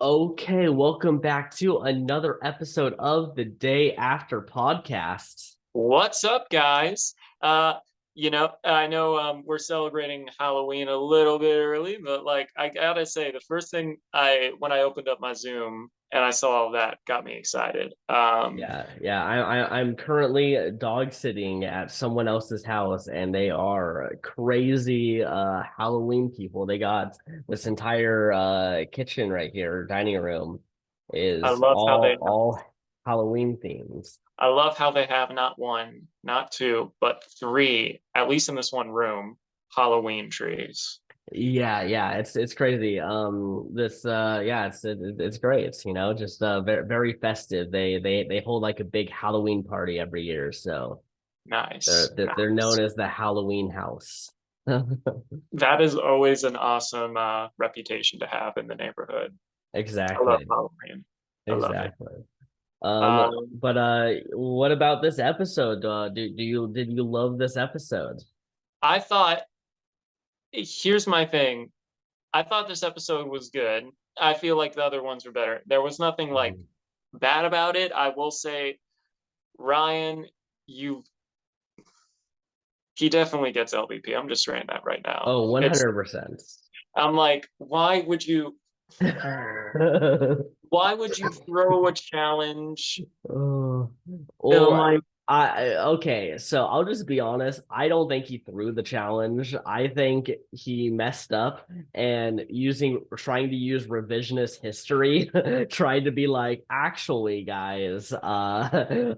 Okay, welcome back to another episode of the Day After podcast. What's up, guys? I know we're celebrating Halloween a little bit early, but I gotta say, the first thing when I opened up my Zoom and I saw all that got me excited. Yeah. I'm currently dog sitting at someone else's house, and they are crazy Halloween people. They got this entire kitchen right here, dining room, I is love how they all Halloween themes. I love how they have not one, not two, but three, at least in this one room, Halloween trees. Yeah, it's crazy. This yeah, it's great. It's just very festive. They hold like a big Halloween party every year, so Nice, they're known nice. as the Halloween house. That is always an awesome reputation to have in the neighborhood. I love Exactly. Halloween. I love it. Exactly. Um, But what about this episode? Did you love this episode? I thought here's my thing. I thought this episode was good. I feel like the other ones were better. There was nothing Mhm. bad about it. I will say, Ryan, you he definitely gets LVP. I'm just saying that right now. Oh, It's 100%. I'm like, why would you throw a challenge? Oh, I'm well, like, okay, so I'll just be honest. I don't think he threw the challenge. I think he messed up and trying to use revisionist history, tried to be like, actually, guys, I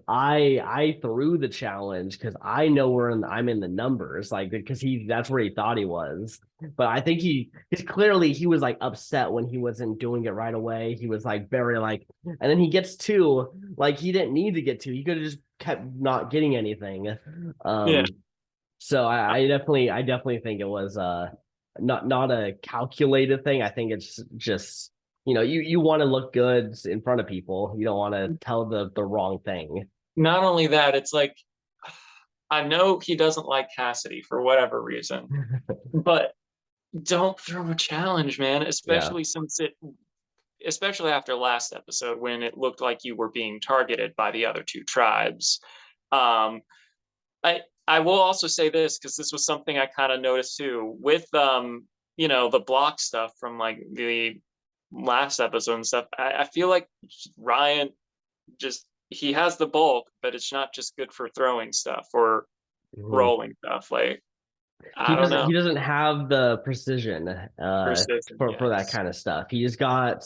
threw the challenge because I know I'm in the numbers, like because that's where he thought he was. But I think he's clearly he was like upset when he wasn't doing it right away. He was like very like, and then he gets two. Like he didn't need to get two. He could have just kept not getting anything. yeah. So I definitely think it was not a calculated thing. I think it's just you want to look good in front of people. You don't want to tell the wrong thing. Not only that, it's like I know he doesn't like Cassidy for whatever reason, but don't throw a challenge, man, Yeah. especially after last episode when it looked like you were being targeted by the other two tribes. Um, I will also say this because this was something I kind of noticed too with the block stuff from like the last episode and stuff. I feel like Ryan just he has the bulk, but it's not just good for throwing stuff or Mhm. rolling stuff. Like I don't know, He doesn't have the precision precision. for that Yes, kind of stuff. He's got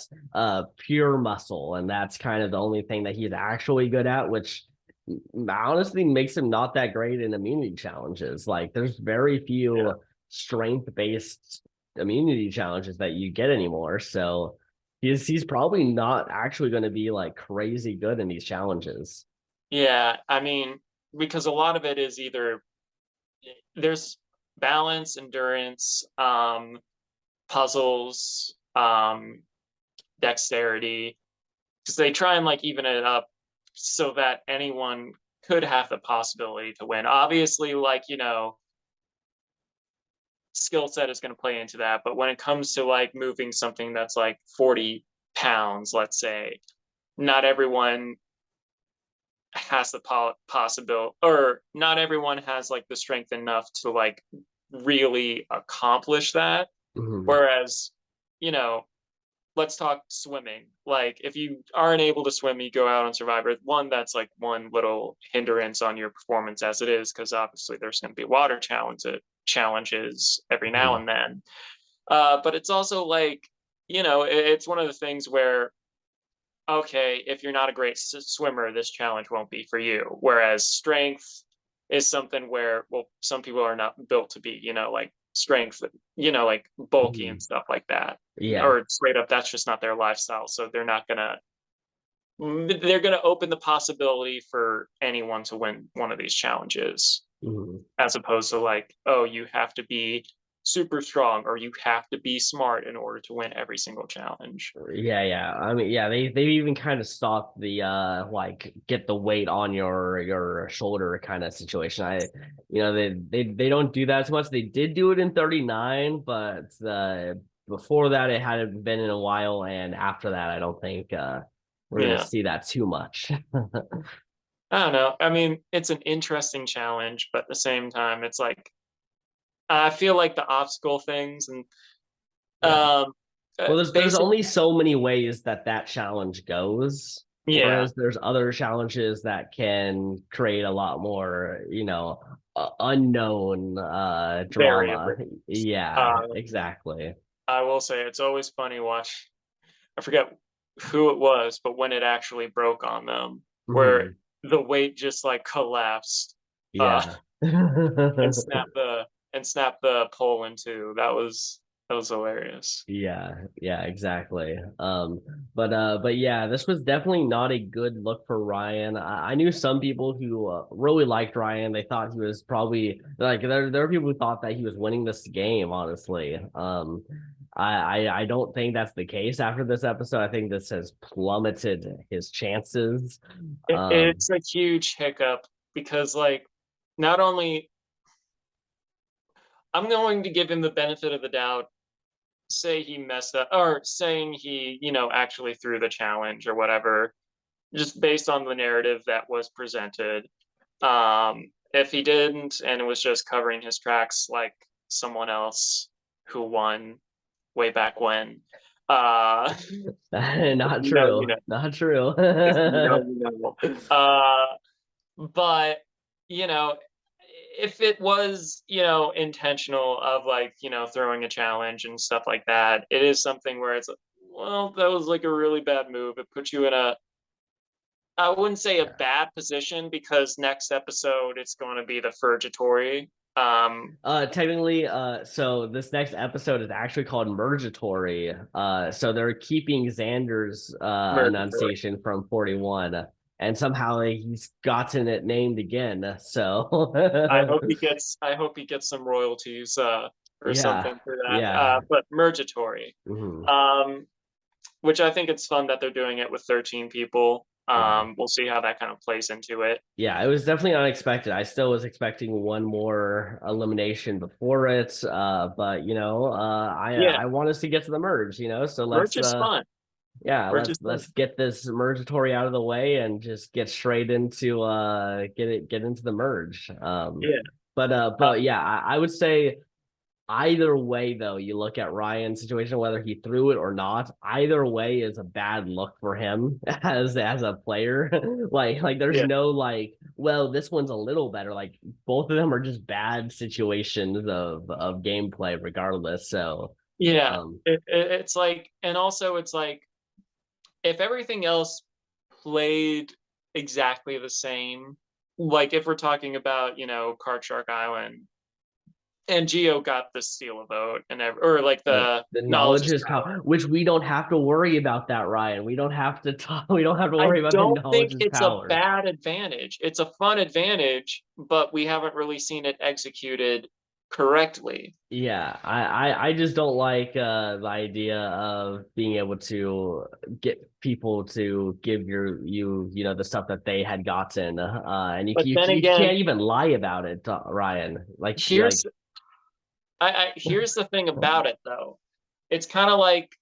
pure muscle, and that's kind of the only thing that he's actually good at, which honestly makes him not that great in immunity challenges. Like there's very yeah, few strength based immunity challenges that you get anymore. So he's probably not actually going to be like crazy good in these challenges. yeah. I mean, because a lot of it is either there's balance, endurance, puzzles, dexterity, because they try and even it up so that anyone could have the possibility to win. Obviously, skill set is going to play into that, but when it comes to moving something that's like 40 pounds, let's say, not everyone has the possibility, or not everyone has the strength enough to really accomplish that. Mhm. Whereas, you know, let's talk swimming. Like if you aren't able to swim, you go out on Survivor. One, that's one little hindrance on your performance as it is, because obviously there's going to be water challenges every now Mhm. and then. But it's also it's one of the things where okay, if you're not a great swimmer, this challenge won't be for you. Whereas strength is something where, well, some people are not built to be, strength, bulky Mhm. and stuff like that. Yeah. Or straight up, that's just not their lifestyle. So they're gonna open the possibility for anyone to win one of these challenges, Mhm. as opposed to oh, you have to be super strong or you have to be smart in order to win every single challenge. Yeah. I mean, yeah, they've even kind of stopped the like get the weight on your shoulder kind of situation. They don't do that as much. They did do it in 39, but before that it hadn't been in a while, and after that I don't think we're gonna Yeah. see that too much. I don't know. I mean, it's an interesting challenge, but at the same time, it's like I feel like the obstacle things and Yeah. um Well, there's basic. only so many ways that that challenge goes, Yeah, whereas there's other challenges that can create a lot more, unknown drama. variable. Yeah, Uh, exactly. I will say it's always funny watch. I forget who it was, but when it actually broke on them, where Mhm. the weight just like collapsed, uh, Yeah. and snapped the pole in two. That was hilarious. Yeah, exactly. But yeah, this was definitely not a good look for Ryan. I knew some people who really liked Ryan. They thought he was probably like there were people who thought that he was winning this game, honestly. I don't think that's the case after this episode. I think this has plummeted his chances. Um, It's a huge hiccup because like not only I'm going to give him the benefit of the doubt, say he messed up or saying he, actually threw the challenge or whatever, just based on the narrative that was presented. If he didn't and it was just covering his tracks like someone else who won way back when, uh, not you know, you true. know, Not true. if you know, you know. But you know, if it was, intentional of like, throwing a challenge and stuff like that, it is something where it's well, that was like a really bad move. It puts you in a I wouldn't say a bad position because next episode it's going to be the Furgatory. Technically, so this next episode is actually called Mergatory. So they're keeping Xander's Mergatory. enunciation from 41, and somehow he's gotten it named again. So I hope he gets some royalties or yeah, something for that. yeah. But Mergatory. Mhm. Um, which I think it's fun that they're doing it with 13 people. Yeah. We'll see how that kind of plays into it. Yeah, it was definitely unexpected. I still was expecting one more elimination before it, but Yeah, I want us to get to the merge, so merch is fun. yeah, Merch is fun. let's get this mergatory out of the way and just get straight into get into the merge. Yeah. Uh, But yeah, I would say either way though, you look at Ryan's situation, whether he threw it or not, either way is a bad look for him as a player. Like there's yeah. no like, well, this one's a little better. Like both of them are just bad situations of gameplay regardless. So Yeah. um It's like, and also it's like, if everything else played exactly the same, like if we're talking about, Card Shark Island, and Geo got the steal a vote and or like the the knowledge knowledge is is power. power, which we don't have to worry about that, Ryan. We don't have to talk. We don't have to I worry about the don't knowledge think is it's a power. bad advantage. It's a fun advantage, but we haven't really seen it executed correctly. Yeah, I just don't like the idea of being able to get people to give the stuff that they had gotten, and But then you again, can't even lie about it, Ryan. here's here's the thing about it though. It's kind of like,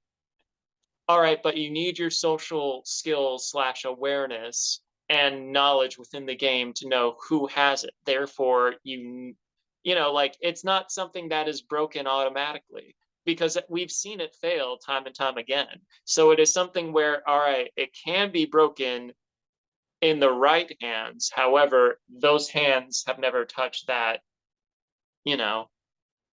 all right, but you need your social skills slash awareness and knowledge within the game to know who has it. Therefore, like it's not something that is broken automatically because we've seen it fail time and time again. So it is something where, all right, it can be broken in the right hands. However, those hands have never touched that, you know,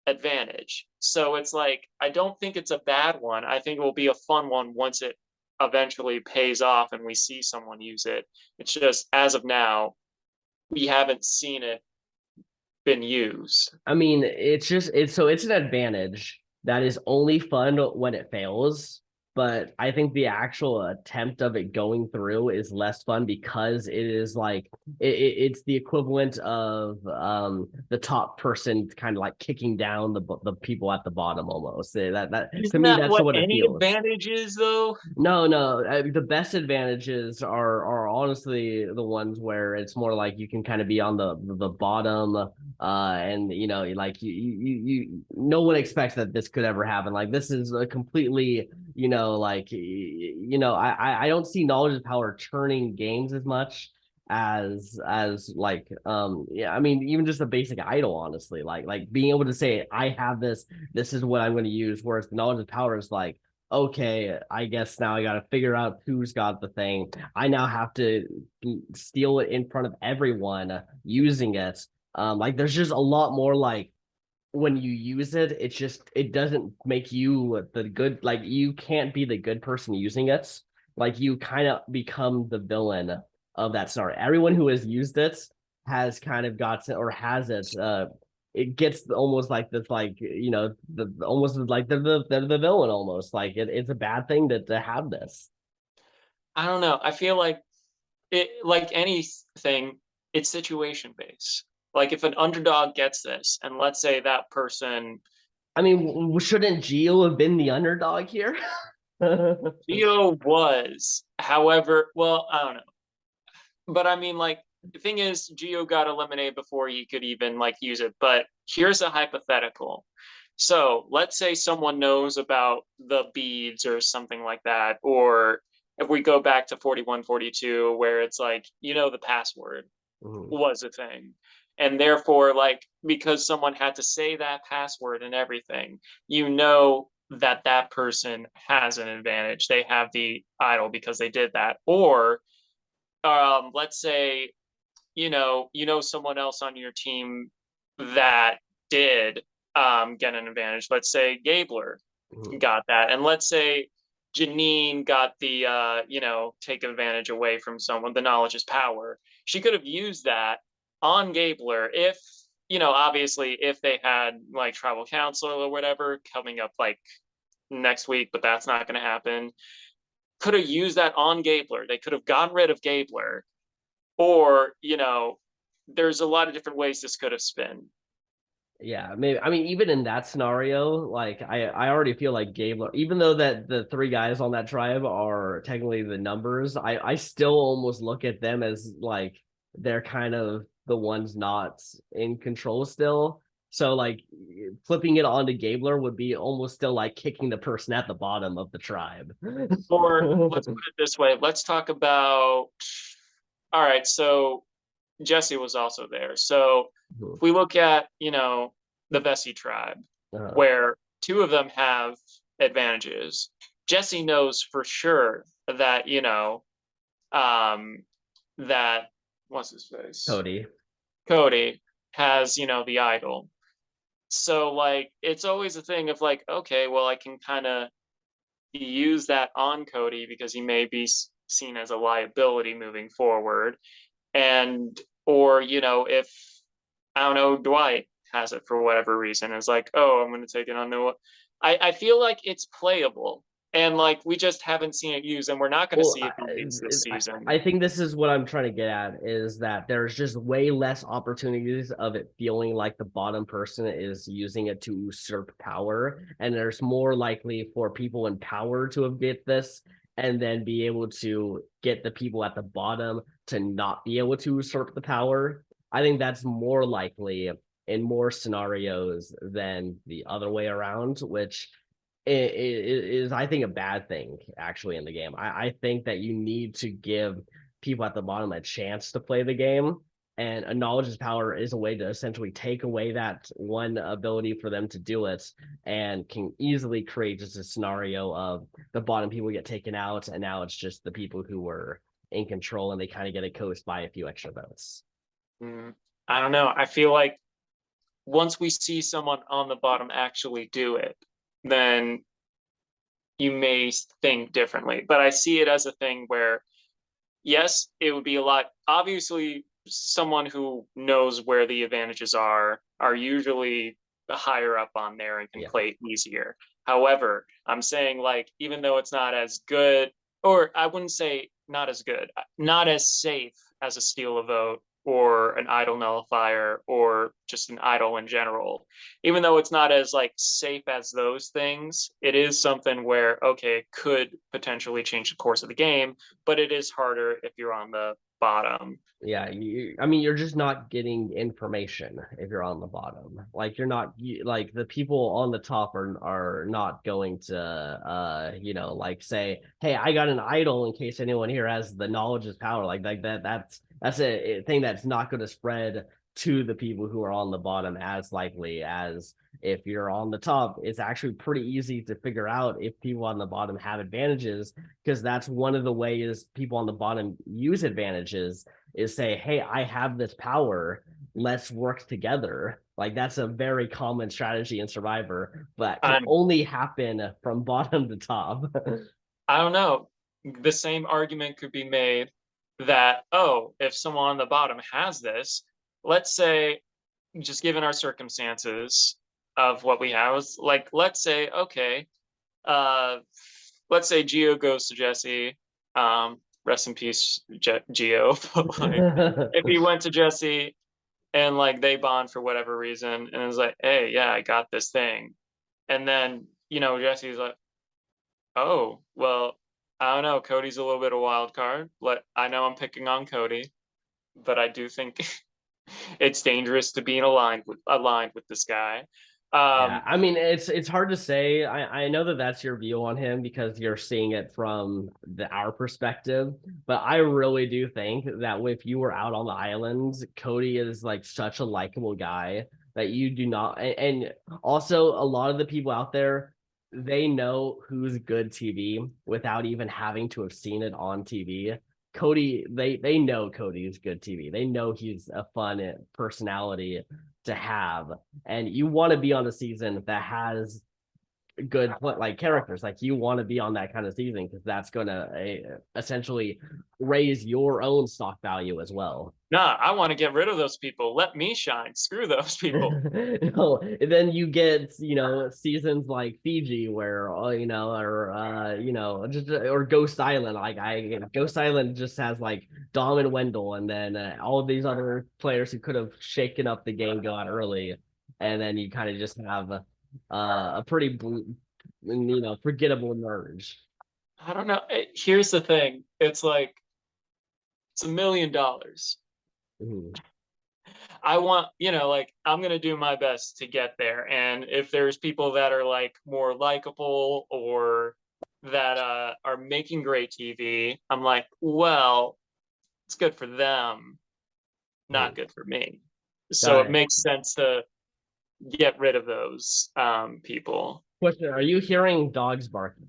advantage. So it's like, I don't think it's a bad one. I think it will be a fun one once it eventually pays off and we see someone use it. It's just as of now, we haven't seen it been used. I mean, it's an advantage that is only fun when it fails. but I think the actual attempt of it going through is less fun because it is like it's the equivalent of the top person kind of like kicking down the people at the bottom almost. That to Isn't me that that's what what it any feels. advantage is, though? No, no. The best advantages are honestly the ones where it's more like you can kind of be on the bottom, and you know, like no one expects that this could ever happen. Like this is a completely, you know, like you know, I don't see knowledge of power turning games as much as like yeah, I mean even just a basic idol, honestly, like being able to say I have this is what I'm going to use, whereas the knowledge of power is like okay, I guess now I got to figure out who's got the thing. I now have to steal it in front of everyone using it. Like there's just a lot more like when you use it, it's just it doesn't make you the good. Like you can't be the good person using it. Like you kind of become the villain of that scenario. Everyone who has used it has kind of got to, or has it. It gets almost like this, like you know, the almost like the villain almost. Like it's a bad thing to have this. I don't know. I feel like it, like anything, it's situation based. Like if an underdog gets this, and let's say that person, I mean, shouldn't Geo have been the underdog here? Geo was, however, well, I don't know. But I mean, like, the thing is, Geo got eliminated before he could even like use it. But here's a hypothetical. So let's say someone knows about the beads or something like that, or if we go back to 4142, where it's like, you know, the password Mhm. was a thing. And therefore, like, because someone had to say that password and everything, you know that that person has an advantage. They have the idol because they did that. Or let's say you know someone else on your team that did get an advantage. Let's say Gabler Mhm. got that, and let's say Janine got the take advantage away from someone. The knowledge is power. She could have used that on Gabler if obviously if they had like tribal council or whatever coming up like next week, but that's not going to happen. Could have used that on Gabler. They could have gotten rid of Gabler, or there's a lot of different ways this could have spun. Yeah, maybe. I mean, even in that scenario, like I already feel like Gabler, even though that the three guys on that tribe are technically the numbers, I still almost look at them as like they're kind of the ones not in control still. So like flipping it onto Gabler would be almost still like kicking the person at the bottom of the tribe. Or let's put it this way, let's talk about, all right, so Jesse was also there. So if we look at the Vessi tribe, Uh, where two of them have advantages, Jesse knows for sure that that what's his face, Cody. Cody, has the idol. So like it's always a thing of like, okay, well, I can kind of use that on Cody because he may be seen as a liability moving forward. And or if I don't know, Dwight has it for whatever reason, it's like, oh, I'm going to take it on Noah. I feel like it's playable, and like we just haven't seen it used, and we're not going to Well, see it be used this season. I think this is what I'm trying to get at is that there's just way less opportunities of it feeling like the bottom person is using it to usurp power, and there's more likely for people in power to have get this and then be able to get the people at the bottom to not be able to usurp the power. I think that's more likely in more scenarios than the other way around, which is I think a bad thing actually in the game. I think that you need to give people at the bottom a chance to play the game, and a knowledge is power is a way to essentially take away that one ability for them to do it, and can easily create just a scenario of the bottom people get taken out, and now it's just the people who were in control and they kind of get a coast by a few extra votes. I don't know. I feel like once we see someone on the bottom actually do it, then you may think differently. But I see it as a thing where, yes, it would be a lot. Obviously, someone who knows where the advantages are usually higher up on there and can Yeah. play easier. However, I'm saying like even though it's not as good, or I wouldn't say not as good, not as safe as a steal a vote or an idol nullifier or just an idol in general, even though it's not as like safe as those things, it is something where okay, it could potentially change the course of the game, but it is harder if you're on the bottom. Yeah, I mean, you're just not getting information if you're on the bottom. Like you're not like the people on the top are not going to like say, "Hey, I got an idol in case anyone here has the knowledge is power." Like that's a thing that's not going to spread to the people who are on the bottom as likely as if you're on the top. It's actually pretty easy to figure out if people on the bottom have advantages because that's one of the ways people on the bottom use advantages is say, hey, I have this power. Let's work together. Like that's a very common strategy in Survivor, but can I'm only happen from bottom to top. I don't know. The same argument could be made that, oh, if someone on the bottom has this, let's say, just given our circumstances of what we have, like, let's say, okay, uh, let's say Geo goes to Jesse. Rest in peace, Geo. But like, if he went to Jesse and like they bond for whatever reason, and it's like, hey, yeah, I got this thing, and then Jesse's like, oh, well, I don't know. Cody's a little bit of a wild card. I know I'm picking on Cody, but I do think it's dangerous to being aligned with this guy. Yeah, Um, I mean it's hard to say. I know that that's your view on him because you're seeing it from our perspective, but I really do think that if you were out on the islands, Cody is like such a likable guy that you do not. And also a lot of the people out there, they know who's good TV without even having to have seen it on TV. Cody, they know Cody is good TV. They know he's a fun personality to have, and you want to be on a season that has good like characters. Like you want to be on that kind of season because that's going to essentially raise your own stock value as well. nah, I want to get rid of those people. Let me shine. Screw those people. No, and then you get seasons like Fiji where just or Ghost Island. Like I Ghost Island just has like Dom and Wendell, and then all of these other players who could have shaken up the game go out early, and then you kind of just have a pretty forgettable merge. I don't know. Here's the thing. It's like it's $1 million. Mhm. I want, like I'm gonna do my best to get there. And if there's people that are like more likable or that are making great TV, I'm like, well, it's good for them, not Mhm. good for me. So Got it it. makes sense to get rid of those people. Question: are you hearing dogs barking?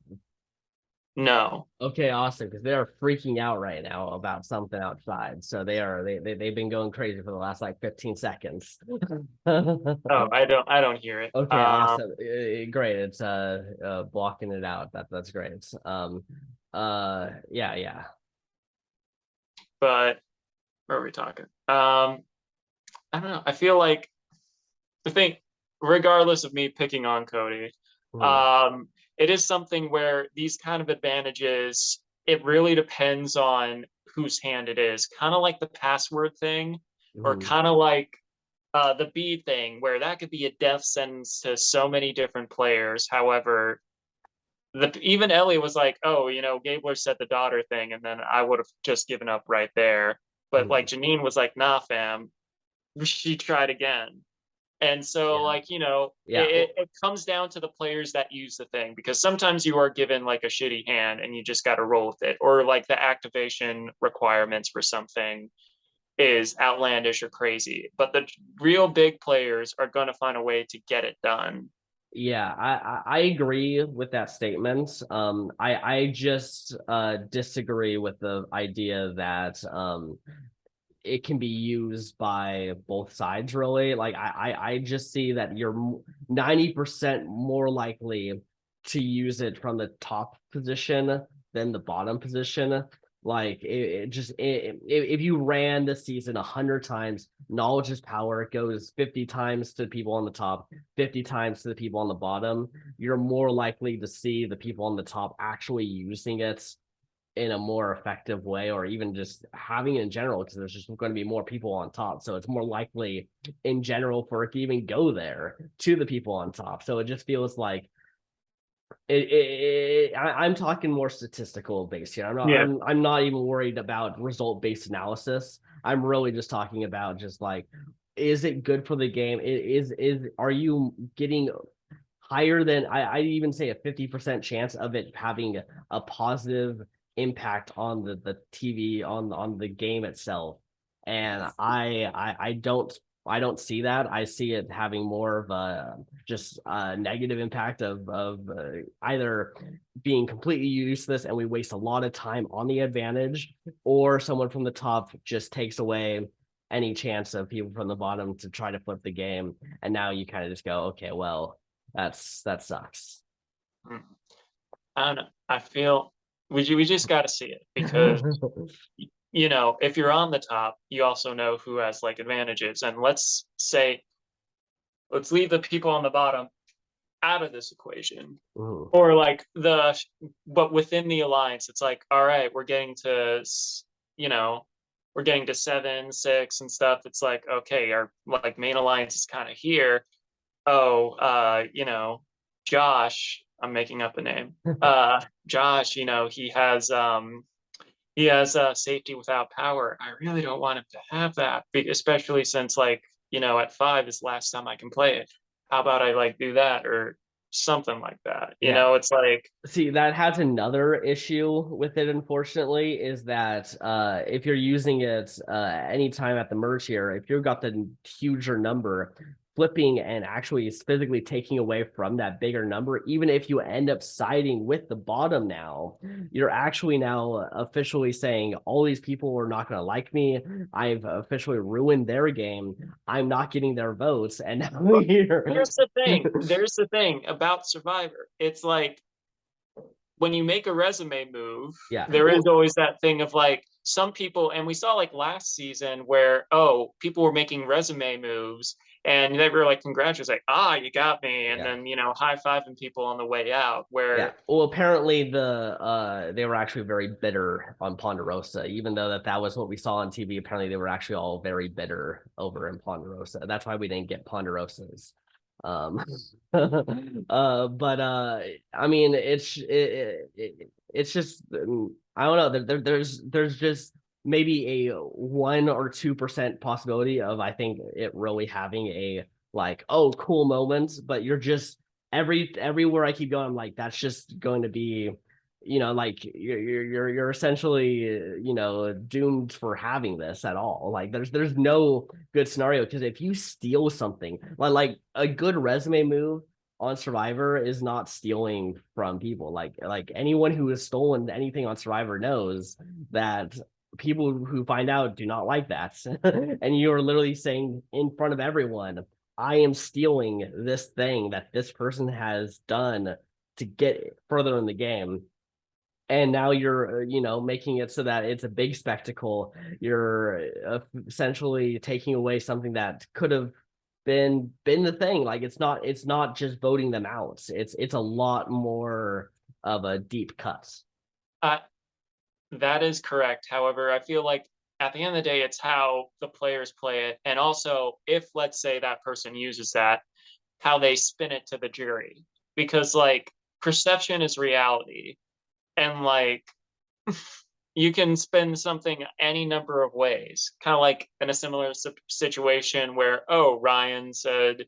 No. Okay, awesome, because they are freaking out right now about something outside. So they've been going crazy for the last like 15 seconds. Oh, I don't hear it. Okay, awesome. Great. It's blocking it out. That's great. Yeah, yeah. But where are we talking? I don't know. I feel like the thing, regardless of me picking on Cody, Mhm, um, it is something where these kind of advantages, it really depends on whose hand it is. Kind of like the password thing, or mhm, kind of like the B thing, where that could be a death sentence to so many different players. However, even Ellie was like, "Oh, Gabler said the daughter thing," and then I would have just given up right there. But like mhm. Janine was like, "Nah, fam," she tried again. And so, Yeah, like, yeah. it comes down to the players that use the thing because sometimes you are given like a shitty hand and you just got to roll with it, or like the activation requirements for something is outlandish or crazy. But the real big players are going to find a way to get it done. Yeah, I agree with that statement. I just disagree with the idea that it can be used by both sides really. Like I just see that you're 90% more likely to use it from the top position than the bottom position. Like if you ran the season 100 times, knowledge is power. It goes 50 times to the people on the top, 50 times to the people on the bottom. You're more likely to see the people on the top actually using it in a more effective way, or even just having it in general, because there's just going to be more people on top. So it's more likely in general for it to even go there to the people on top. So it just feels like I'm talking more statistical based here. Yeah. I'm not even worried about result based analysis. I'm really just talking about just like, is it good for the game? Is are you getting higher than I even say a 50% chance of it having a positive impact on the TV on the game itself? And I don't see that. I see it having more of a just a negative impact of either being completely useless and we waste a lot of time on the advantage, or someone from the top just takes away any chance of people from the bottom to try to flip the game. And now you kind of just go, okay, well, that sucks. Mm. I don't know. I feel we just got to see it because you know, if you're on the top, you also know who has like advantages. And let's say, let's leave the people on the bottom out of this equation. Mhm. Or like but within the alliance, it's like, all right, we're getting to, you know, we're getting to 7, 6 and stuff. It's like, okay, our like main alliance is kind of here. Oh, you know, Josh, I'm making up a name. Josh, you know, he has safety without power. I really don't want him to have that, especially since like, you know, at 5 is the last time I can play it. How about I like do that or something like that? You Yeah. know, it's like, See, that has another issue with it, unfortunately, is that if you're using it anytime at the merge here, if you've got the huger number, flipping and actually physically taking away from that bigger number, even if you end up siding with the bottom now, you're actually now officially saying all these people are not going to like me. I've officially ruined their game. I'm not getting their votes. And now well, here. here's the thing. There's the thing about Survivor. It's like when you make a resume move, Yeah. there is Well, always that thing of like some people, and we saw like last season where, oh, people were making resume moves and they were like, congratulations, like, ah, you got me. And yeah. then, you know, high fiving people on the way out Yeah. where, Well, apparently they were actually very bitter on Ponderosa, even though that was what we saw on TV. Apparently they were actually all very bitter over in Ponderosa. That's why we didn't get Ponderosas. Um, but I mean, it's just I don't know. There's just maybe a 1 or 2% possibility of I think it really having a like, oh, cool moments, but you're just everywhere I keep going, I'm like, that's just going to be, like you're essentially, doomed for having this at all. Like there's no good scenario, because if you steal something, like a good resume move on Survivor is not stealing from people. Like anyone who has stolen anything on Survivor knows that people who find out do not like that. And you're literally saying in front of everyone, I am stealing this thing that this person has done to get further in the game. And now you're, making it so that it's a big spectacle. You're essentially taking away something that could have been the thing. Like it's not just voting them out. It's a lot more of a deep cut. uh, that is correct. However, I feel like at the end of the day, it's how the players play it. And also, if let's say that person uses that, how they spin it to the jury. Because like perception is reality. And like you can spin something any number of ways, kind of like in a similar situation where, oh, Ryan said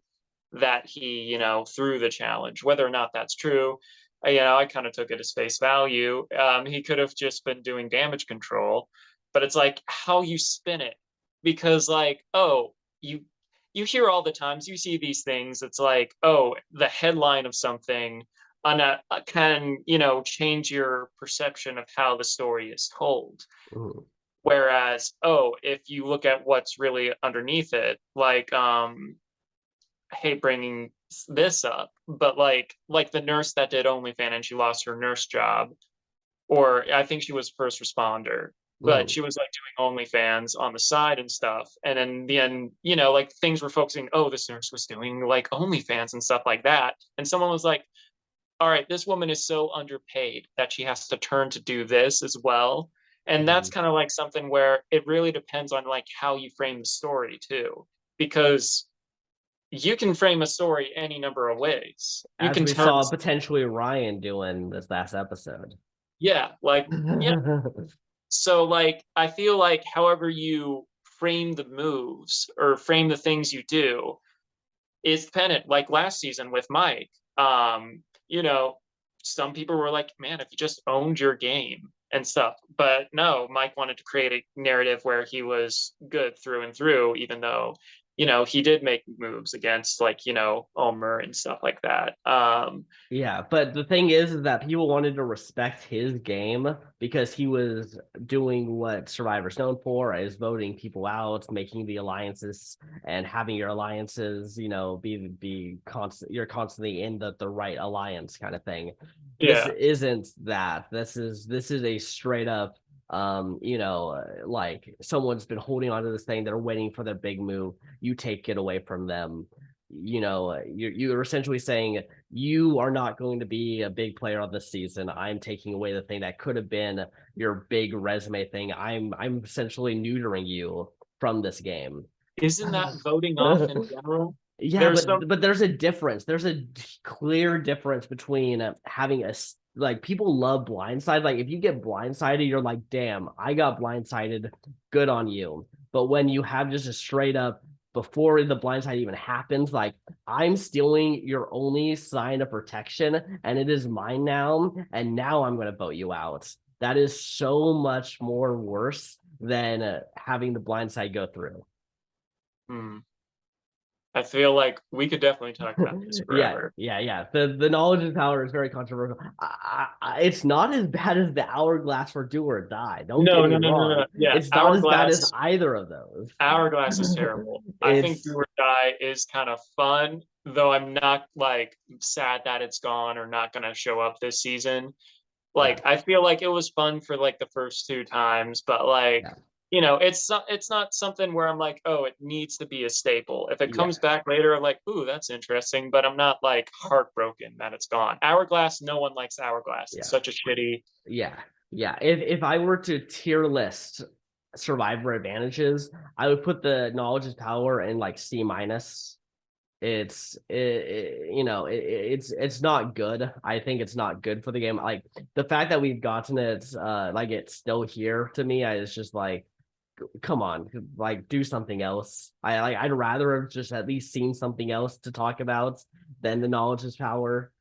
that he, you know, threw the challenge, whether or not that's true. You know, I kind of took it as face value. He could have just been doing damage control, but it's like how you spin it, because like, oh, you hear all the times, you see these things. It's like, oh, the headline of something on can, you know, change your perception of how the story is told. Mhm. Whereas, oh, if you look at what's really underneath it, like I hate bringing this up, but like the nurse that did OnlyFans and she lost her nurse job. or I think she was first responder, but Mhm. she was like doing OnlyFans on the side and stuff. And then in the end, like things were focusing, oh, this nurse was doing like OnlyFans and stuff like that. And someone was like, all right, this woman is so underpaid that she has to turn to do this as well. And that's Mhm. kind of like something where it really depends on like how you frame the story too, because you can frame a story any number of ways. You As can we turn, saw potentially Ryan doing this last episode. yeah, like, yeah. So like I feel like however you frame the moves or frame the things you do is dependent. Like last season with Mike, you know, some people were like, man, if you just owned your game and stuff. But no, Mike wanted to create a narrative where he was good through and through, even though, he did make moves against like, Ulmer and stuff like that. Yeah, but the thing is that people wanted to respect his game because he was doing what Survivor's known for, is voting people out, making the alliances, and having your alliances, be constant. You're constantly in the right alliance kind of thing. This Yeah. isn't that. This is a straight up, like someone's been holding onto this thing. They're waiting for their big move. You take it away from them. You're essentially saying you are not going to be a big player on this season. I'm taking away the thing that could have been your big resume thing. I'm essentially neutering you from this game. Isn't that voting off in general? Yeah, There's but some, but there's a difference. There's a clear difference between having like people love blindside. Like if you get blindsided, you're like, damn, I got blindsided. Good on you. But when you have just a straight up before the blindside even happens, like I'm stealing your only sign of protection, and it is mine now, and now I'm going to vote you out. That is so much more worse than having the blindside go through. hmm, I feel like we could definitely talk about this Yeah, forever. yeah, yeah. The knowledge of power is very controversial. It's not as bad as the hourglass for do or die. Don't get No, me no, no, no, no. wrong. Yeah, It's not as bad as either of those. Hourglass is terrible. I think Do It's or Die is kind of fun, though I'm not like sad that it's gone or not gonna show up this season. yeah, Like I feel like it was fun for like the first two times, but like, yeah, it's not something where I'm like, oh, it needs to be a staple. If it yeah, comes back later, I'm like, ooh, that's interesting, but I'm not like heartbroken that it's gone. Hourglass, no one likes Hourglass. It's yeah, such a shitty. yeah, yeah. If I were to tier list survivor advantages, I would put the knowledge is power in like C minus. It's not good. I think it's not good for the game. Like the fact that we've gotten it, like it's still here to me, is just like, come on, like do something else. I'd rather have just at least seen something else to talk about than the knowledge is power.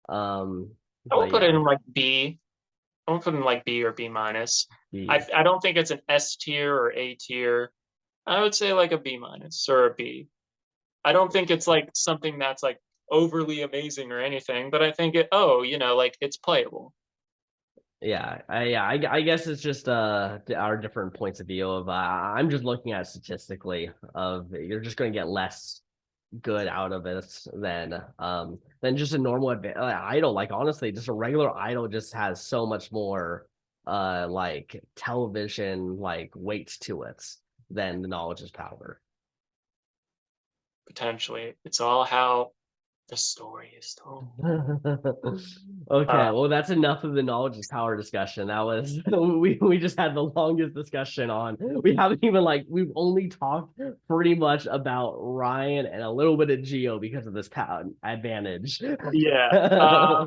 Um, I would but put it yeah, in like B. I would put it in like B or B minus. the I don't think it's an S tier or A tier. I would say like a B minus or a B. I don't think it's like something that's like overly amazing or anything, but I think like it's playable. I guess it's just our different points of view of I'm just looking at statistically of you're just going to get less good out of it than just a normal idol. Like honestly, just a regular idol just has so much more like television like weight to it than the knowledge is power. Potentially. It's all how the story is told. Okay, Uh, well that's enough of the knowledge is power discussion. That was we just had the longest discussion on. We haven't even like we've only talked pretty much about Ryan and a little bit of Geo because of this power advantage. yeah.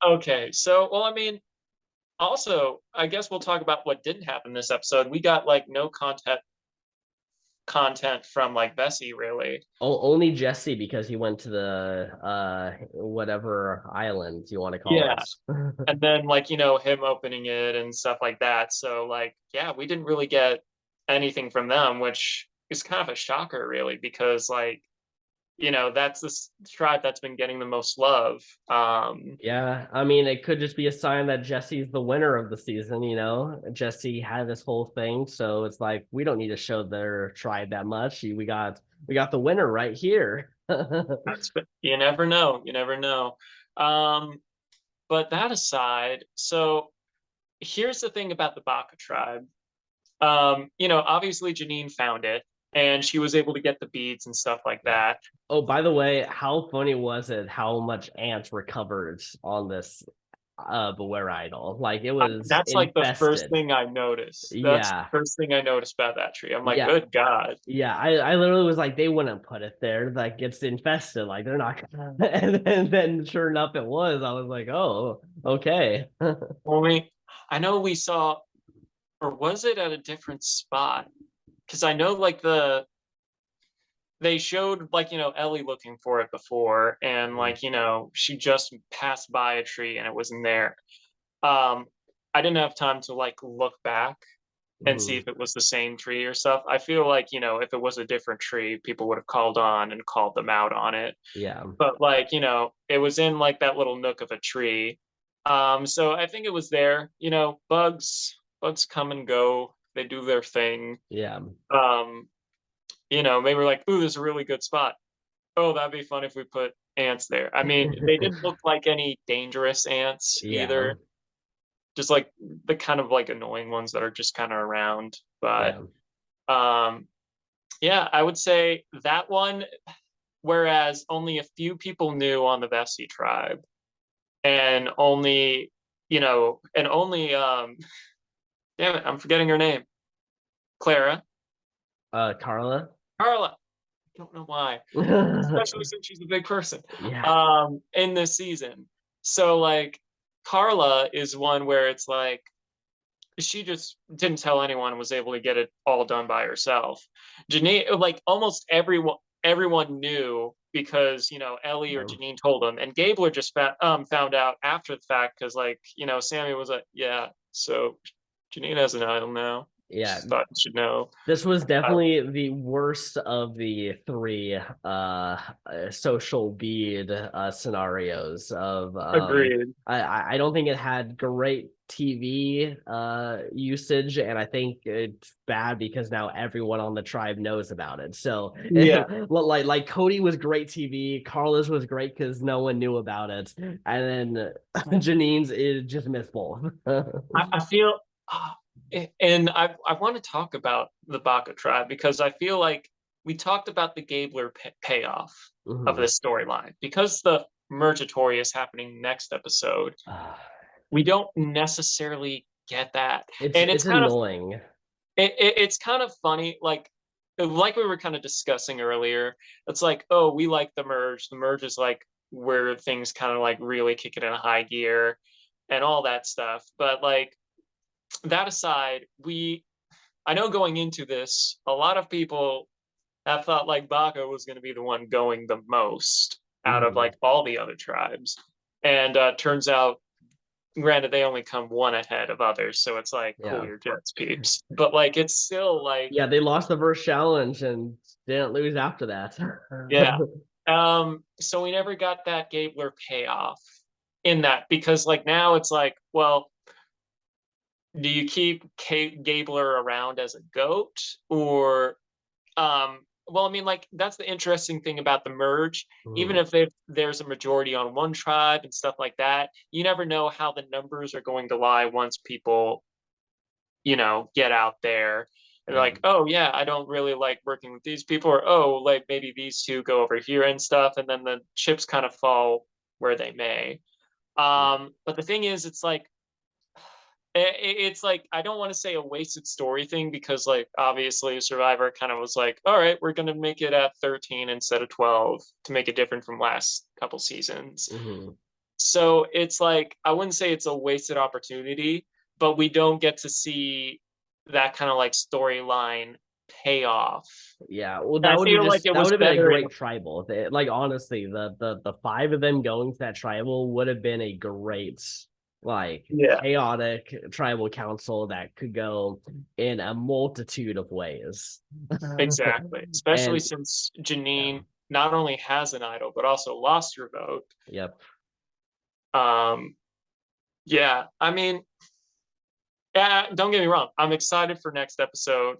Okay. So, well, I mean, also, I guess we'll talk about what didn't happen this episode. We got like no content from like Bessie really. Only Jesse because he went to the whatever island you want to call Yeah. it. And then like, him opening it and stuff like that. So like, yeah, we didn't really get anything from them, which is kind of a shocker really, because like, that's the tribe that's been getting the most love. Yeah, I mean, it could just be a sign that Jesse's the winner of the season, Jesse had this whole thing, so it's like we don't need to show their tribe that much. We got the winner right here. You never know. You never know. But that aside, so here's the thing about the Baka tribe. Obviously Janine found it and she was able to get the beads and stuff like Yeah. that. Oh, by the way, how funny was it how much ants recovered on this Beware idol? Like it was That's like the first infested. thing I noticed. That's the Yeah. first thing I noticed about that tree. I'm like, Yeah. good God. Yeah, I literally was like, they wouldn't put it there. Like it's infested. Like they're not gonna. And then sure enough, it was. I was like, oh, okay. Only I know we saw, or was it at a different spot? Because I know like they showed like Ellie looking for it before, and like she just passed by a tree and it wasn't there. Um, I didn't have time to like look back and see Mhm. if it was the same tree or stuff. I feel like, if it was a different tree, people would have called on and called them out on it. Yeah, But like, it was in like that little nook of a tree. So I think it was there. Bugs come and go. They do their thing. yeah, Um, maybe we're like, ooh, this is a really good spot. Oh, that'd be fun if we put ants there. I mean, they didn't look like any dangerous ants yeah, either. Just like the kind of like annoying ones that are just kind of around. But yeah. um yeah, I would say that one, whereas only a few people knew on the Vessi tribe, and only damn it, I'm forgetting her name. Clara. Carla. Carla. I don't know why. Especially since she's a big person. Yeah, In this season. So like Carla is one where it's like she just didn't tell anyone and was able to get it all done by herself. Janine, like almost everyone knew because Ellie or yeah, Janine told them, and Gabler just found out after the fact because like Sammy was like, yeah, so Janine has an idol now. yeah. Just thought you should know. This was Uh, definitely the worst of the three social bead scenarios of Agreed. I don't think it had great TV usage, and I think it's bad because now everyone on the tribe knows about it. So Yeah, like Cody was great TV, Carlos was great because no one knew about it, and then Janine's is just miss both. I feel, and I want to talk about the Baka tribe because I feel like we talked about the Gabler payoff of Mhm. this storyline because the Mergatory is happening next episode. We don't necessarily get that, and It's annoying. it's kind of funny, like we were kind of discussing earlier. It's like, oh, we like the merge. The merge is like where things kind of like really kick it in a high gear and all that stuff. But like that aside, I know going into this, a lot of people have thought like Baka was going to be the one going the most out of Mhm. like all the other tribes. And turns out, granted, they only come one ahead of others. So it's like, cool Yeah. your jets, peeps. But like, it's still like, Yeah, they lost the first challenge and didn't lose after that. yeah. So we never got that Gabler payoff in that because like now it's like, well, do you keep Gabler around as a goat or well, I mean, like that's the interesting thing about the merge. Even Mhm. if there's a majority on one tribe and stuff like that, you never know how the numbers are going to lie once people, get out there. And Yeah. like, oh yeah, I don't really like working with these people, or oh, like maybe these two go over here and stuff, and then the chips kind of fall where they may. Yeah. But the thing is, it's like it's like I don't want to say a wasted story thing because like obviously Survivor kind of was like, all right, we're gonna make it at 13 instead of 12 to make it different from last couple seasons. Mhm. So it's like I wouldn't say it's a wasted opportunity, but we don't get to see that kind of like storyline payoff. Yeah. Well, And I feel like it that was would have been a better in great tribal. Like honestly, the five of them going to that tribal would have been a great like yeah, chaotic tribal council that could go in a multitude of ways. exactly. Especially And since yeah, Janine not only has an idol but also lost her vote. yep. Um, Yeah, I mean, yeah, don't get me wrong. I'm excited for next episode.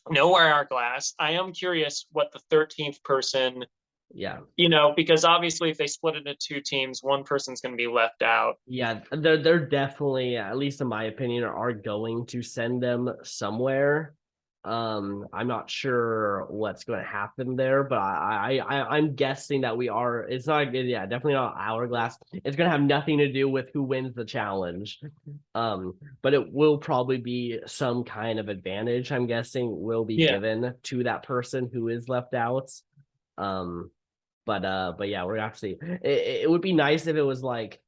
No Wire Hourglass. I am curious what the 13th person Yeah. Because obviously if they split it into two teams, one person's going to be left out. Yeah, they're definitely, at least in my opinion, are going to send them somewhere. I'm not sure what's going to happen there, but I'm guessing that it's not, yeah, definitely not Hourglass. It's going to have nothing to do with who wins the challenge. But it will probably be some kind of advantage, I'm guessing, will be Yeah. given to that person who is left out. But yeah, we're gonna have to see. It would be nice if it was like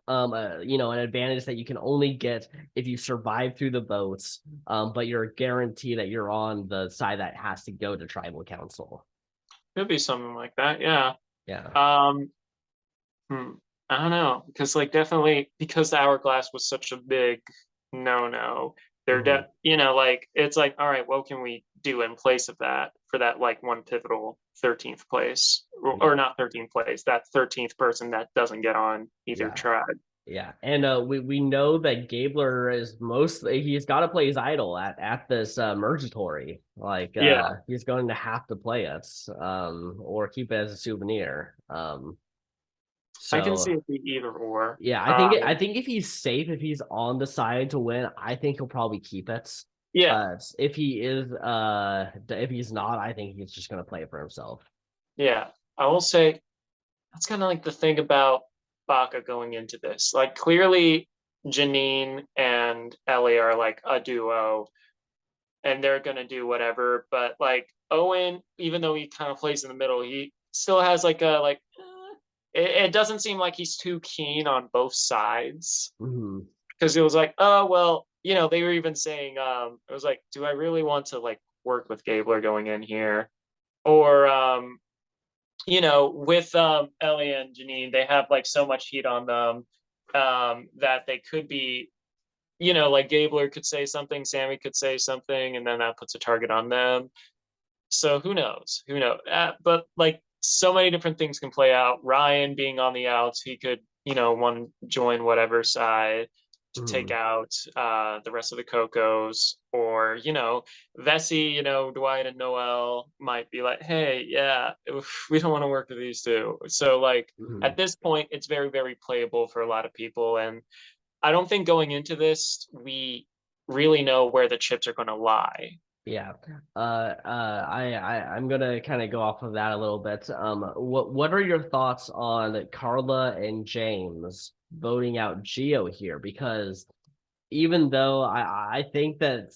an advantage that you can only get if you survive through the votes, but you're guaranteed that you're on the side that has to go to tribal council. Could be something like that. Yeah. Yeah. Um, I don't know, because like definitely because the Hourglass was such a big no. They're Mhm. like it's like, all right, what can we do in place of that for that like one pivotal 13th place, or Yeah. not 13th place, that 13th person that doesn't get on either Yeah. tribe. Yeah. And we know that Gabler is mostly he's got to play his idol at this Mergatory. Like Yeah, he's going to have to play it or keep it as a souvenir. I can see So it be either or. yeah, I think if he's safe, if he's on the side to win, I think he'll probably keep it. Yeah, But if he's not, I think he's just gonna play it for himself. yeah. I will say that's kind of like the thing about Baca going into this. Like clearly Janine and Ellie are like a duo and they're gonna do whatever. But like Owen, even though he kind of plays in the middle, he still has like a like it doesn't seem like he's too keen on both sides. Mhm. Because it was like, oh well, they were even saying it was like, do I really want to like work with Gabler going in here? Or with Ellie and Janine, they have like so much heat on them that they could be, like Gabler could say something, Sammy could say something, and then that puts a target on them. So who knows? Who knows? But like so many different things can play out. Ryan being on the outs, he could, want to join whatever side to take Mhm. out the rest of the Cocos, or Vesey, Dwight and Noel might be like, hey, yeah, we don't want to work with these two. So like Mhm. at this point, it's very very playable for a lot of people, and I don't think going into this we really know where the chips are going to lie. Yeah. I'm gonna kind of go off of that a little bit. What are your thoughts on Carla and James voting out Geo here? Because even though I think that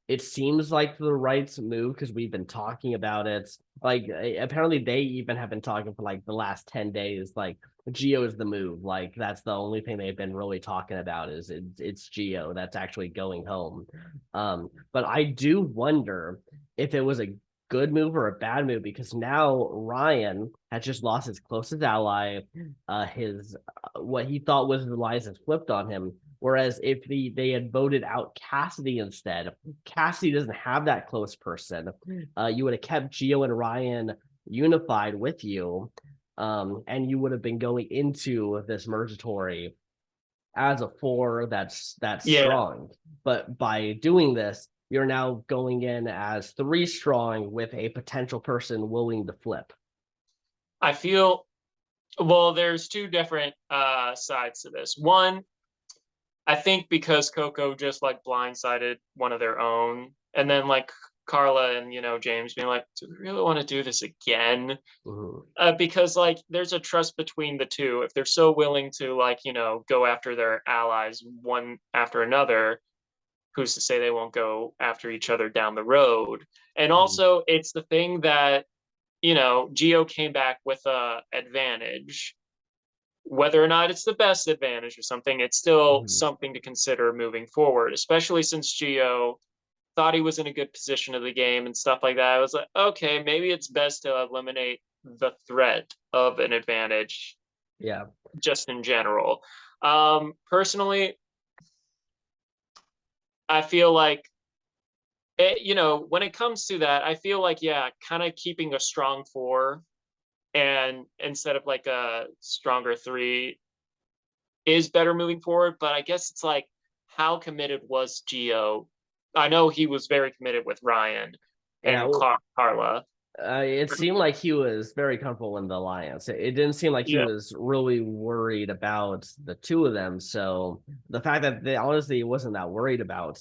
it seems like the right move because we've been talking about it. Like apparently they even have been talking for like the last 10 days. Like Geo is the move. Like that's the only thing they've been really talking about is it's Geo that's actually going home. But I do wonder if it was a good move or a bad move because now Ryan has just lost his closest ally. His what he thought was the lies has flipped on him. Whereas if they had voted out Cassidy instead, Cassidy doesn't have that close person. You would have kept Geo and Ryan unified with you, and you would have been going into this Mergatory as a four that's Yeah, strong. But by doing this, you're now going in as three strong with a potential person willing to flip. I feel well, there's two different sides to this. One, I think because Coco just like blindsided one of their own, and then like Carla and James being like, "Do we really want to do this again?" Mhm. Because like there's a trust between the two. If they're so willing to like go after their allies one after another, who's to say they won't go after each other down the road? And Mhm. also, it's the thing that Geo came back with a advantage. Whether or not it's the best advantage or something, it's still Mhm. something to consider moving forward, especially since Geo thought he was in a good position of the game and stuff like that. I was like, okay, maybe it's best to eliminate the threat of an advantage Yeah. just in general. Personally, I feel like when it comes to that, I feel like yeah, kind of keeping a strong four and instead of like a stronger three is better moving forward. But I guess it's like, how committed was Geo? I know he was very committed with Ryan Yeah. and Carla. It seemed like he was very comfortable in the alliance. It didn't seem like he Yeah. was really worried about the two of them. So the fact that they honestly wasn't that worried about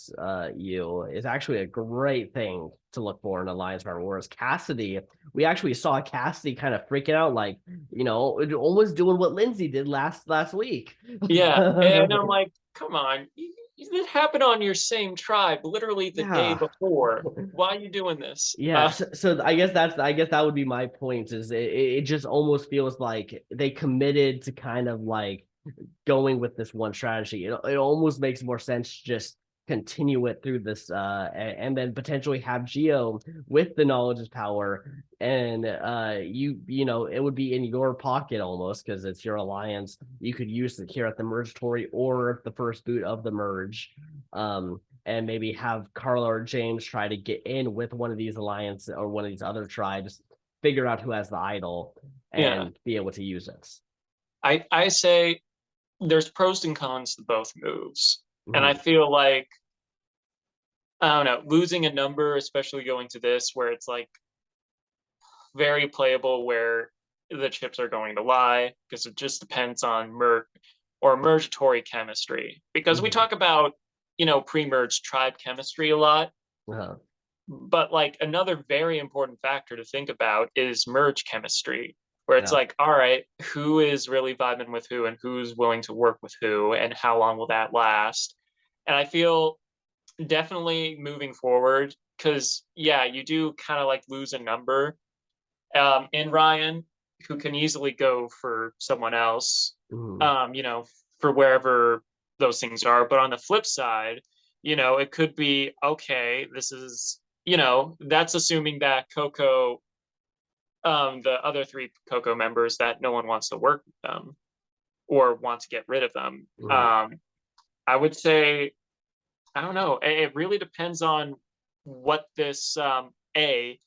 you is actually a great thing to look for in alliance member. Whereas Cassidy, we actually saw Cassidy kind of freaking out, like almost doing what Lindsay did last week. Yeah, and I'm like, come on, this happened on your same tribe literally the day Yeah. before. Why are you doing this? Yeah, so I guess that would be my point is it just almost feels like they committed to kind of like going with this one strategy. It almost makes more sense to just continue it through this and then potentially have Geo with the knowledge is power and you know it would be in your pocket almost because it's your alliance. You could use it here at the merge tory or the first boot of the merge. And maybe have Carla or James try to get in with one of these alliance or one of these other tribes, figure out who has the idol Yeah, and be able to use it. I say there's pros and cons to both moves, and I Mhm. feel like I don't know, losing a number, especially going to this where it's like very playable, where the chips are going to lie because it just depends on mergatory chemistry. Because we Mhm. talk about pre-merge tribe chemistry a lot, Uh-huh. but like another very important factor to think about is merge chemistry, where it's Yeah. like, all right, who is really vibing with who and who's willing to work with who and how long will that last? And I feel definitely moving forward, because yeah, you do kind of like lose a number in Ryan, who can easily go for someone else, Mhm. um, you know, for wherever those things are. But on the flip side, it could be okay. This is, that's assuming that Coco, the other three Coco members, that no one wants to work with them or want to get rid of them. Mhm. I would say, I don't know. It really depends on what this a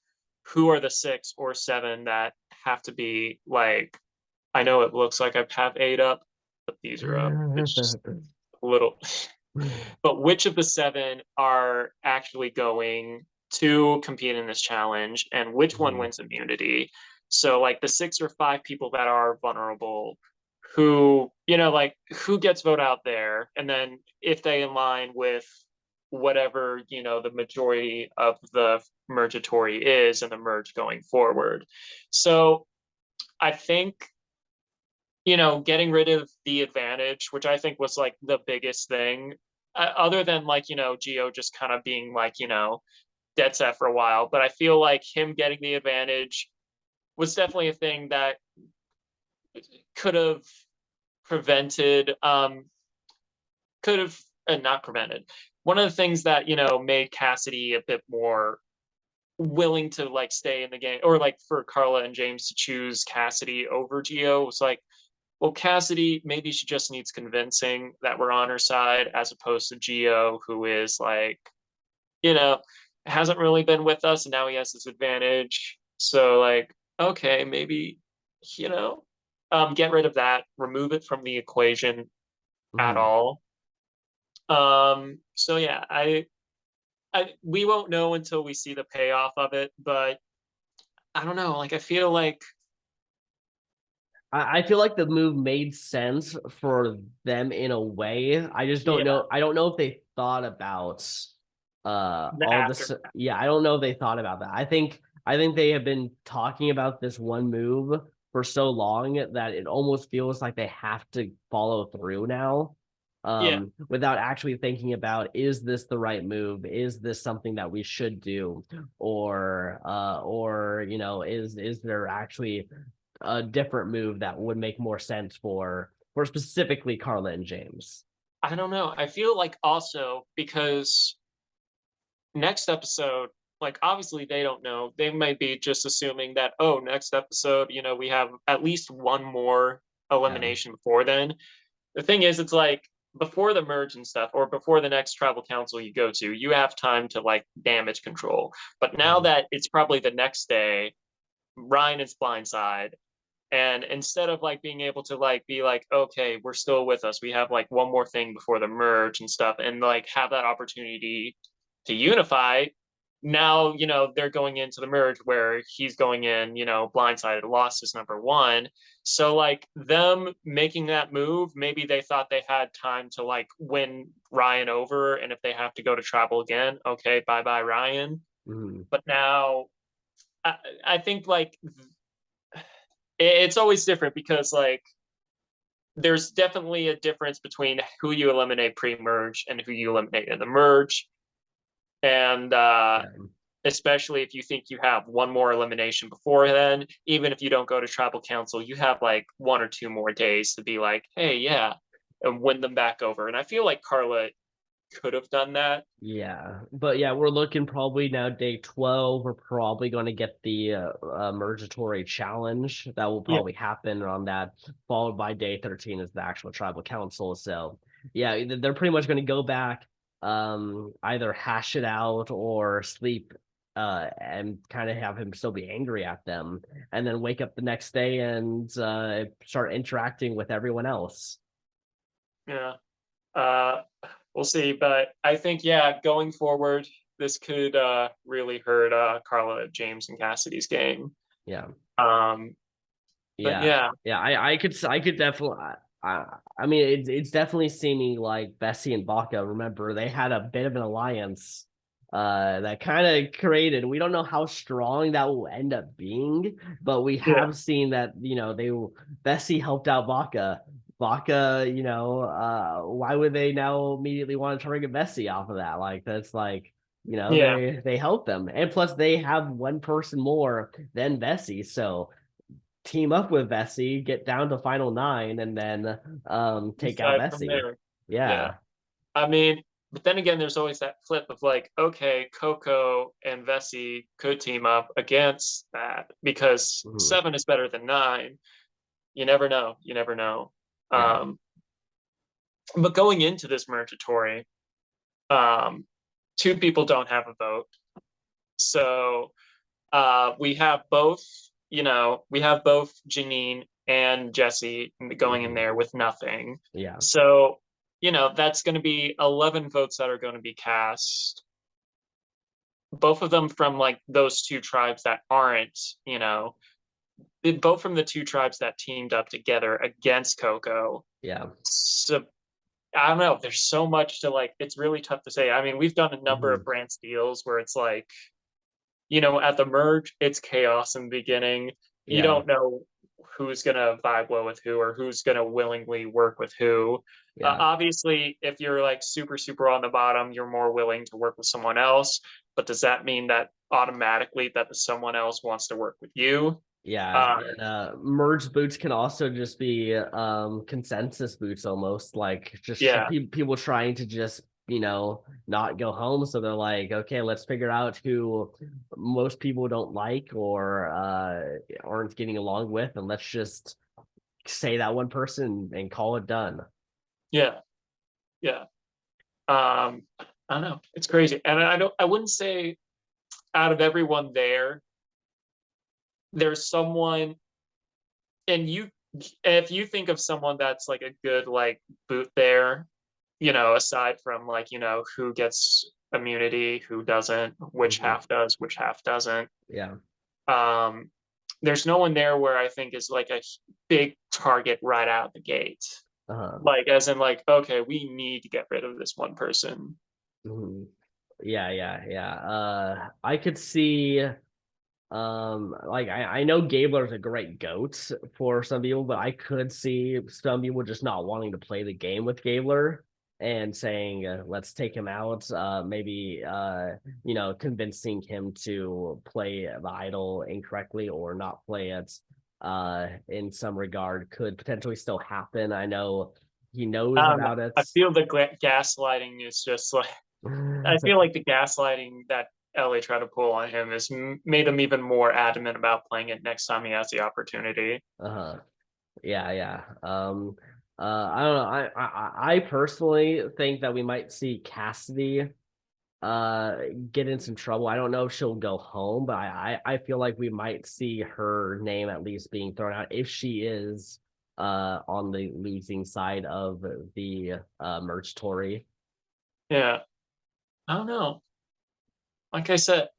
who are the six or seven that have to be like. I know it looks like I have eight up, but these are up. It's just a little. But which of the seven are actually going to compete in this challenge, and which one Mhm. wins immunity? So, like the six or five people that are vulnerable, who, like who gets vote out there, and then if they align with whatever, the majority of the mergatory is and the merge going forward. So, I think getting rid of the advantage, which I think was like the biggest thing, other than like, Geo just kind of being like, dead set for a while. But I feel like him getting the advantage was definitely a thing that could have prevented, could have, not prevented. One of the things that, made Cassidy a bit more willing to like stay in the game, or like for Carla and James to choose Cassidy over Geo was like, well, Cassidy, maybe she just needs convincing that we're on her side, as opposed to Geo, who is like, you know, hasn't really been with us and now he has this advantage. So like, okay, maybe, you know, get rid of that, remove it from the equation at Mhm. all. So yeah, we won't know until we see the payoff of it, but I don't know, like I feel like I feel like the move made sense for them in a way. I just don't yeah, know. I don't know if they thought about the all after. this. Yeah, I don't know if they thought about that. I think they have been talking about this one move for so long that it almost feels like they have to follow through now. Yeah, Without actually thinking about, is this the right move? Is this something that we should do? Or is there actually a different move that would make more sense for specifically Carla and James. I don't know. I feel like also because next episode, like obviously they don't know. They might be just assuming that, oh, next episode, we have at least one more Yeah. elimination before then. The thing is, it's like before the merge and stuff, or before the next tribal council you go to, you have time to like damage control. But now Mhm. that it's probably the next day, Ryan is blindside. And instead of like being able to like be like, okay, we're still with us, we have like one more thing before the merge and stuff, and like have that opportunity to unify, now, they're going into the merge where he's going in, blindsided, lost his number one. So like them making that move, maybe they thought they had time to like win Ryan over. And if they have to go to tribal again, okay, bye bye Ryan. Mhm. But now I think like it's always different because like there's definitely a difference between who you eliminate pre-merge and who you eliminate in the merge. And Yeah. especially if you think you have one more elimination before then, even if you don't go to tribal council, you have like 1 or 2 more days to be like, hey, yeah, and win them back over. And I feel like Carla could have done that. Yeah, but yeah, we're looking probably now day 12. We're probably going to get the Mergatory challenge that will Yeah. probably happen on that, followed by day 13 is the actual tribal council. So yeah, they're pretty much going to go back, either hash it out or sleep, and kind of have him still be angry at them, and then wake up the next day and start interacting with everyone else. Yeah. Uh, we'll see. But I think, yeah, going forward, this could really hurt Carla, James, and Cassidy's game. Yeah. Um, but Yeah, yeah, yeah, I could definitely. I mean, it's definitely seeming like Bessie and Baca. Remember, they had a bit of an alliance, that kind of created. We don't know how strong that will end up being, but we yeah, have seen that Bessie helped out Baca. Baca, why would they now immediately want to target Bessie off of that? Like that's like. yeah, They help them, and plus they have one person more than Bessie, so team up with Vessi, get down to final nine, and then take out decide from Vessi. there. Yeah. Yeah. I mean, but then again, there's always that flip of like, okay, Coco and Vessi could team up against that because Mhm. 7 is better than 9. You never know. You never know. Yeah. Um, but going into this mergatory, um, 2 people don't have a vote. So we have both Janine and Jesse going in Mhm. there with nothing. Yeah. So, that's going to be 11 votes that are going to be cast. Both of them from like those 2 tribes that aren't, both from the 2 tribes that teamed up together against Coco. Yeah. So I don't know. There's so much to like, it's really tough to say. I mean, we've done a number of Mhm. branch deals where it's like, at the merge, it's chaos in the beginning. You Yeah. don't know who's gonna vibe well with who or who's gonna willingly work with who. Yeah. Obviously, if you're like super, super on the bottom, you're more willing to work with someone else. But does that mean that automatically that the someone else wants to work with you? Yeah. Uh, And merge boots can also just be consensus boots almost, like just yeah, people trying to just not go home, so they're like, okay, let's figure out who most people don't like or aren't getting along with, and let's just say that one person and call it done. yeah, yeah. I don't know. It's crazy. And I wouldn't say out of everyone there, there's someone and if you think of someone that's like a good like boot there, aside from like, who gets immunity, who doesn't, which Mhm. half does, which half doesn't. Yeah. Um, there's no one there where I think is like a big target right out the gate. Uh-huh. Like as in like, okay, we need to get rid of this one person. Mhm. Yeah, yeah, yeah. I could see like I know Gabler's a great goat for some people, but I could see some people just not wanting to play the game with Gabler and saying, let's take him out. Maybe convincing him to play the idol incorrectly or not play it in some regard could potentially still happen. I know he knows I don't know. about it. I feel the gaslighting is just like I feel like the gaslighting that LA tried to pull on him has made him even more adamant about playing it next time he has the opportunity. Uh-huh. Yeah, yeah. I don't know. I personally think that we might see Cassidy get in some trouble. I don't know if she'll go home, but I feel like we might see her name at least being thrown out if she is on the losing side of the merge Tory. Yeah, I don't know. Like I said,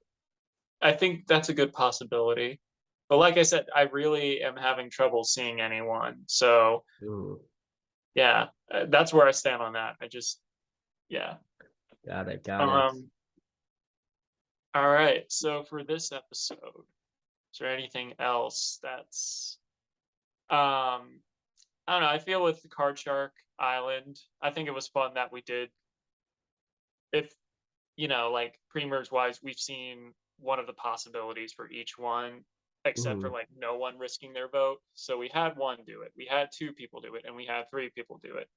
I think that's a good possibility. But like I said, I really am having trouble seeing anyone. So Ooh, yeah, that's where I stand on that. I just yeah. got it, got it. Um. All right. So for this episode, is there anything else that's I don't know. I feel with the Card Shark Island, I think it was fun that we did. If like pre-merge wise, we've seen one of the possibilities for each one, except for Mhm. like no one risking their vote. So we had one do it, we had two people do it, and we had three people do it.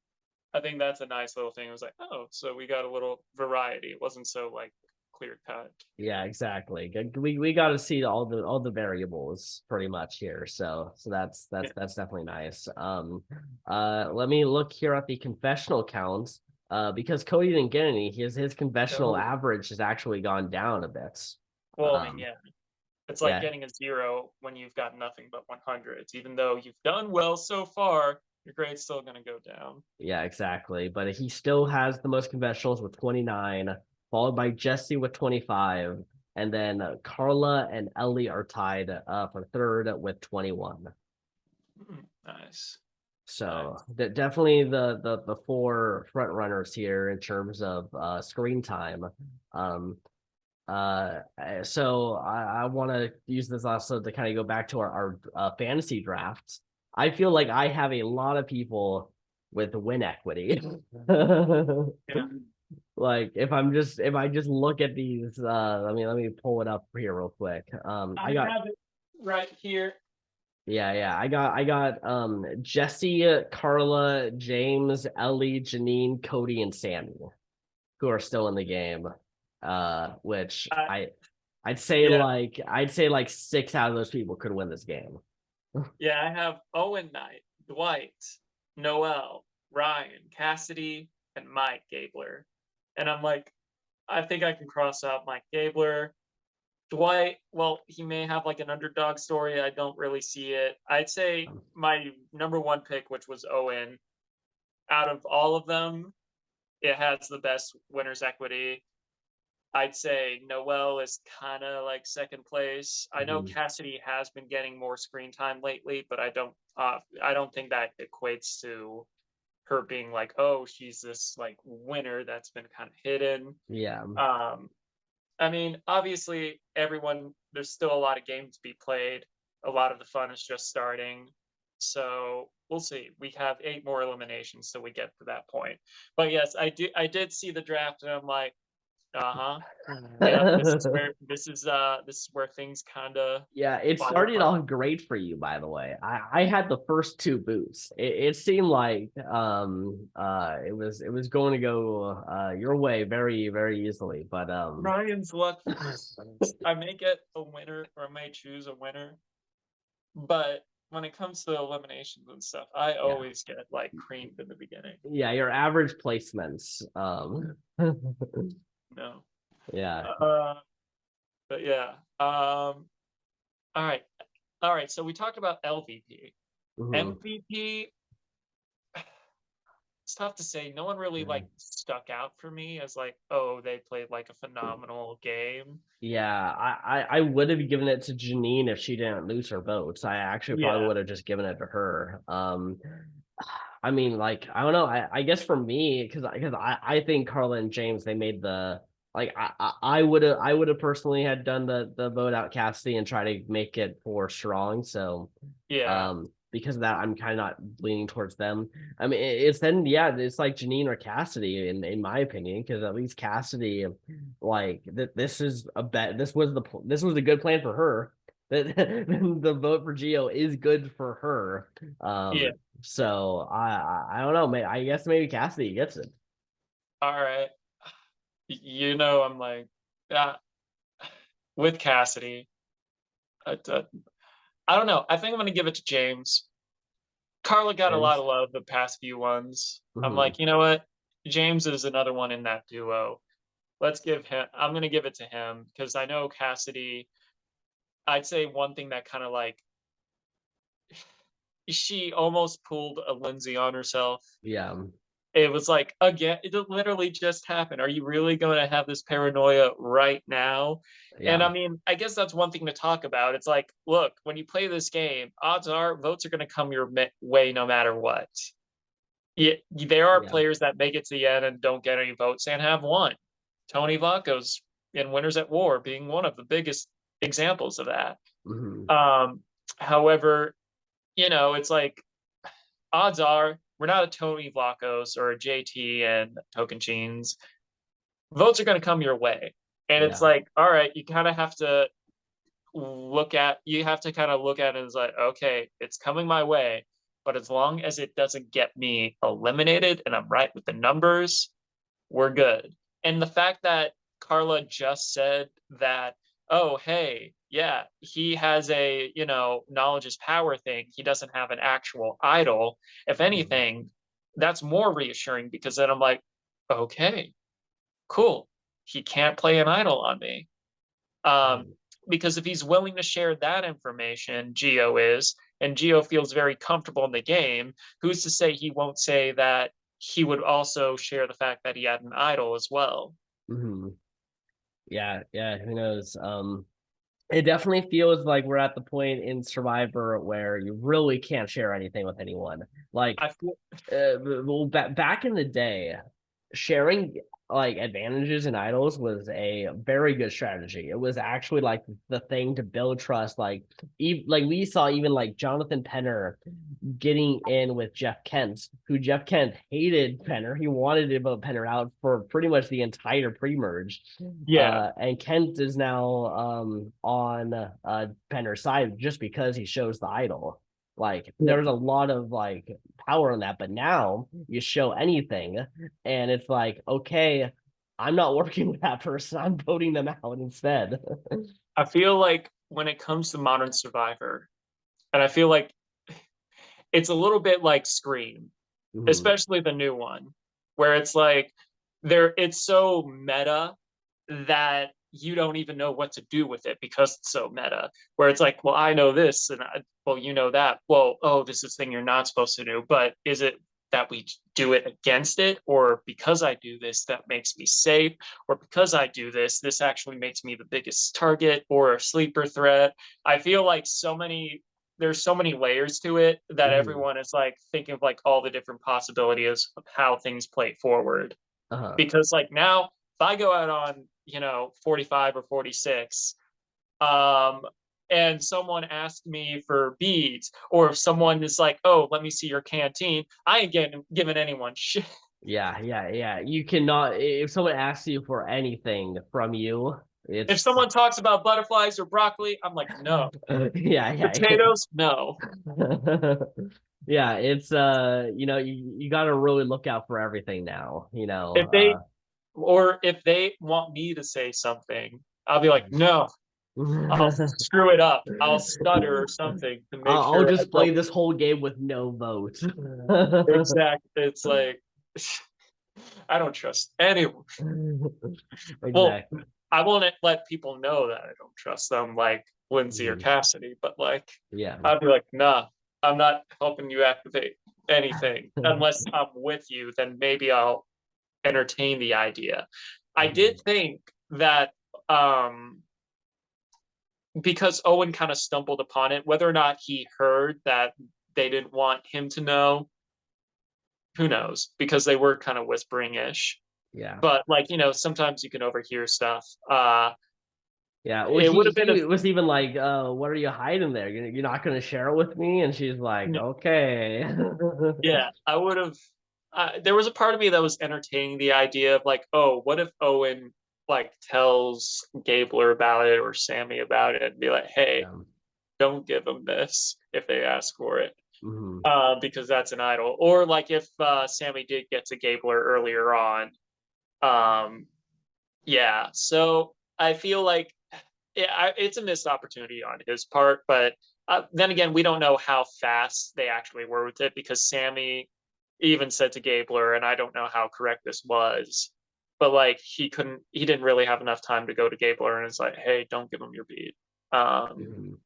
I think that's a nice little thing. It was like, oh, so we got a little variety. It wasn't so like clear cut. Yeah, exactly. We got to see all the variables pretty much here. So Yeah. that's definitely nice. Let me look here at the confessional counts. Because Cody didn't get any, his confessional No. average has actually gone down a bit. Well, I mean, Um, yeah. It's like yeah, getting a zero when you've got nothing but 100s. Even though you've done well so far, your grade's still going to go down. yeah, exactly. But he still has the most confessionals with 29, followed by Jesse with 25, and then Carla and Ellie are tied for third with 21. Nice. So Nice. definitely the four front runners here in terms of screen time. Um, so I want to use this also to kind of go back to our fantasy drafts. I feel like I have a lot of people with win equity. Yeah. Like if I just look at these, let me pull it up here real quick. I I got have it right here. yeah. I got Jesse, Carla, James, Ellie, Janine, Cody, and Sammy, who are still in the game. Which I, yeah. I'd say like six out of those people could win this game. Yeah. I have Owen Knight, Dwight, Noel, Ryan, Cassidy, and Mike Gabler. And I'm like, I think I can cross out Mike Gabler. Dwight, well, he may have like an underdog story. I don't really see it. I'd say my number one pick, which was Owen, out of all of them, it has the best winner's equity. I'd say Noel is kind of like second place. I know Mhm. Cassidy has been getting more screen time lately, but I don't think that equates to her being like, oh, she's this like winner that's been kind of hidden. Yeah. Um, I mean, obviously, everyone, there's still a lot of games to be played. A lot of the fun is just starting. So we'll see. We have 8 more eliminations till we get to that point. But yes, I did see the draft and I'm like, uh-huh. Yep, this is where things kinda Yeah, it fall started apart. off great for you, by the way. I had the first two boots. It seemed like it was going to go your way very easily, but Ryan's luck I may get a winner or I may choose a winner, but when it comes to eliminations and stuff, I yeah. always get like creamed in the beginning. Yeah, your average placements. No. Yeah. Uh, but yeah. All right. All right. So we talked about LVP. Mhm. MVP, it's tough to say. No one really like stuck out for me as like, oh, they played like a phenomenal game. Yeah, I would have given it to Janine if she didn't lose her votes. I actually probably Yeah. would have just given it to her. I mean, like, I don't know. I guess for me, because I think Carla and James they made the like I would have personally had done the vote out Cassidy and try to make it for strong. So Yeah. because of that, I'm kind of not leaning towards them. I mean, it's then yeah, it's like Janine or Cassidy in my opinion, because at least Cassidy, like this is a bet. This was a good plan for her. That the vote for Geo is good for her. Yeah. So I don't know. I guess maybe Cassidy gets it. All right. I'm like, yeah, with Cassidy. I, I don't know. I think I'm gonna give it to James. Carla got a lot James. of love the past few ones. I'm Mhm. like, you know what? James is another one in that duo. Let's give him. I'm gonna give it to him because I know Cassidy. I'd say one thing that kind of like she almost pulled a Lindsay on herself. Yeah. it was like, again, it literally just happened. Are you really going to have this paranoia right now? And I Yeah, mean, I guess that's one thing to talk about. It's like, look, when you play this game, odds are votes are going to come your way no matter what. Yeah, there are yeah. players that make it to the end and don't get any votes and have won. Tony Vacco's in Winners at War being one of the biggest examples of that. Hmm. Um, however, it's like odds are we're not a Tony Vlachos or a JT and Tocantins. Votes are going to come your way. And it's Yeah. like, all right, you have to kind of look at it as like, okay, it's coming my way. But as long as it doesn't get me eliminated and I'm right with the numbers, we're good. And the fact that Carla just said that, oh, hey, yeah, he has a, knowledge is power thing. He doesn't have an actual idol. If Mhm. anything, that's more reassuring because then I'm like, okay, cool. He can't play an idol on me. Um, Mhm. because if he's willing to share that information, Geo is, and Geo feels very comfortable in the game, who's to say he won't say that he would also share the fact that he had an idol as well? Mhm. Yeah, yeah, who knows? It definitely feels like we're at the point in Survivor where you really can't share anything with anyone. Like, I feel well, back in the day, sharing like advantages and idols was a very good strategy. It was actually like the thing to build trust. Like we saw even like Jonathan Penner getting in with Jeff Kent, who Jeff Kent hated Penner. He wanted to vote Penner out for pretty much the entire pre-merge. yeah, And Kent is now on Penner's side just because he shows the idol. Like yeah. there's a lot of like power in that, but now you show anything, and it's like, okay, I'm not working with that person. I'm voting them out instead. I feel like when it comes to Modern Survivor, and I feel like it's a little bit like Scream, Mhm. especially the new one, where it's like it's so meta that you don't even know what to do with it because it's so meta. Where it's like, well, I know this, and well, you know that. Well, oh, this is the thing you're not supposed to do. But is it that we do it against it, or because I do this, that makes me safe, or because I do this, this actually makes me the biggest target or a sleeper threat? I feel like there's so many layers to it that Mhm. everyone is like thinking of like all the different possibilities of how things play forward. Uh-huh. Because like now, if I go out on 45 or 46, um, and someone asks me for beads, or if someone is like, "Oh, let me see your canteen," I ain't getting giving anyone shit. Yeah, yeah, yeah. You cannot if someone asks you for anything from you, If it's someone talks about butterflies or broccoli, I'm like, no. yeah, yeah. Potatoes, no. Yeah, it's you got to really look out for everything now, If they if they want me to say something, I'll be like, no. I'll screw it up. I'll stutter or something to make I'll sure I just play don't. this whole game with no vote. Exactly. It's like I don't trust anyone. Well, Exactly. I won't let people know that I don't trust them, like Lindsay or Mhm. Cassidy, but like Yeah. I'd be like, nah, I'm not helping you activate anything unless I'm with you. Then maybe I'll entertain the idea. I did Mhm. think that because Owen kind of stumbled upon it, whether or not he heard that they didn't want him to know, who knows? Because they were kind of whispering ish. Yeah. But like, sometimes you can overhear stuff. Yeah. Well, It would have been he was even like, what are you hiding there? You're not gonna share it with me? And she's like, okay. yeah, I would have. There was a part of me that was entertaining the idea of like, oh, what if Owen like tells Gabler about it or Sammy about it and be like, hey, Yeah. don't give them this if they ask for it. Mhm. Because that's an idol. Or like if Sammy did get to Gabler earlier on. Um, yeah, so I feel like it's a missed opportunity on his part, but then again, we don't know how fast they actually were with it because Sammy even said to Gabler, and I don't know how correct this was, but like he didn't really have enough time to go to Gabler and it's like, hey, don't give him your beat. Um, Mhm.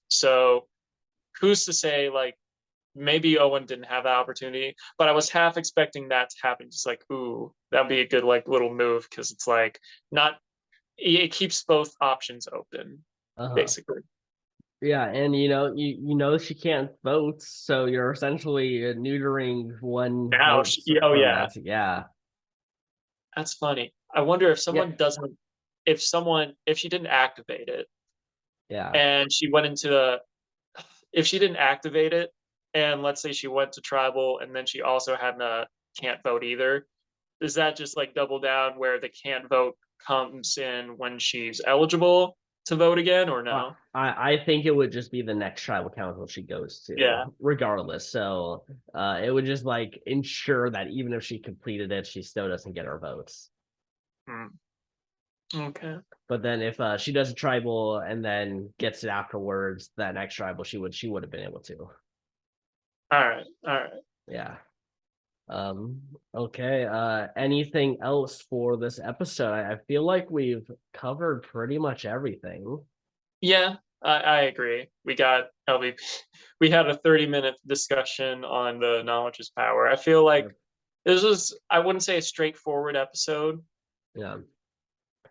so who's to say like maybe Owen didn't have that opportunity, but I was half expecting that to happen. Just like, ooh, that'd be a good like little move because it's like not it keeps both options open, Uh-huh. basically. Yeah, and you know she can't vote, so you're essentially neutering one Now, vote oh from yeah, that. Yeah, that's funny. I wonder if yeah, if she didn't activate it yeah. and she went into the if she didn't activate it, and let's say she went to tribal and then she also had a can't vote either, does that just like double down where the can't vote comes in when she's eligible to vote again or I no? I think it would just be the next tribal council she goes to, Yeah. regardless. So it would just like ensure that even if she completed it, she still doesn't get her votes. Hmm. Okay. But then if she does a tribal and then gets it afterwards, that next tribal she would have been able to. All right. All right. Yeah. Um, okay. Anything else for this episode? I feel like we've covered pretty much everything. Yeah, I agree. We got LVP. We had a 30-minute discussion on the knowledge is power. I feel like Yep. this was, I wouldn't say a straightforward episode, Yeah.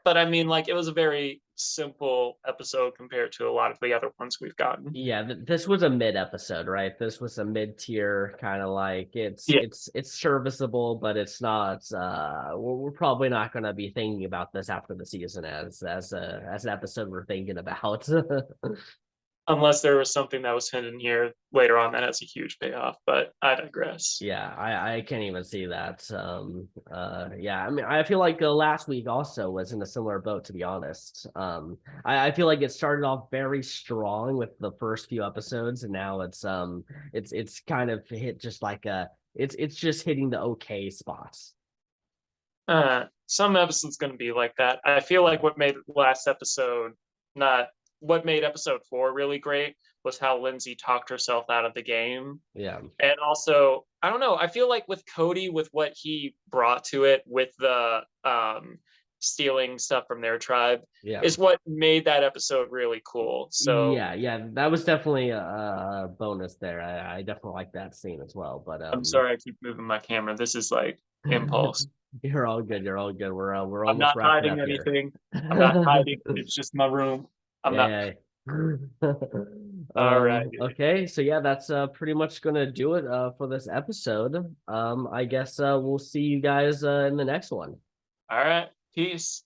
but I mean, like, it was a very simple episode compared to a lot of the other ones we've gotten. Yeah, this was a mid episode, right? This was a mid tier kind of like it's Yeah. it's it's serviceable, but it's not. We're probably not going to be thinking about this after the season as an episode we're thinking about. Unless there was something that was hidden here later on that has a huge payoff, but I digress. Yeah, I can't even see that. Yeah, I mean, I feel like last week also was in a similar boat, to be honest. I feel like it started off very strong with the first few episodes, and now it's kind of hit just like it's just hitting the okay spots. Some episodes going to be like that. I feel like what made last episode not what made episode 4 really great was how Lindsay talked herself out of the game. Yeah, And also, I don't know, I feel like with Cody, with what he brought to it with the stealing stuff from their tribe, yeah, is what made that episode really cool. So yeah. That was definitely a bonus there. I definitely like that scene as well. But I'm sorry I keep moving my camera. This is like impulse. you're all good. You're all good. We're I'm almost not wrapping hiding up here. anything. I'm not hiding. It's just my room. I'm not. Yeah. All right. Okay, so yeah, that's pretty much gonna do it for this episode. I guess we'll see you guys in the next one. All right. Peace.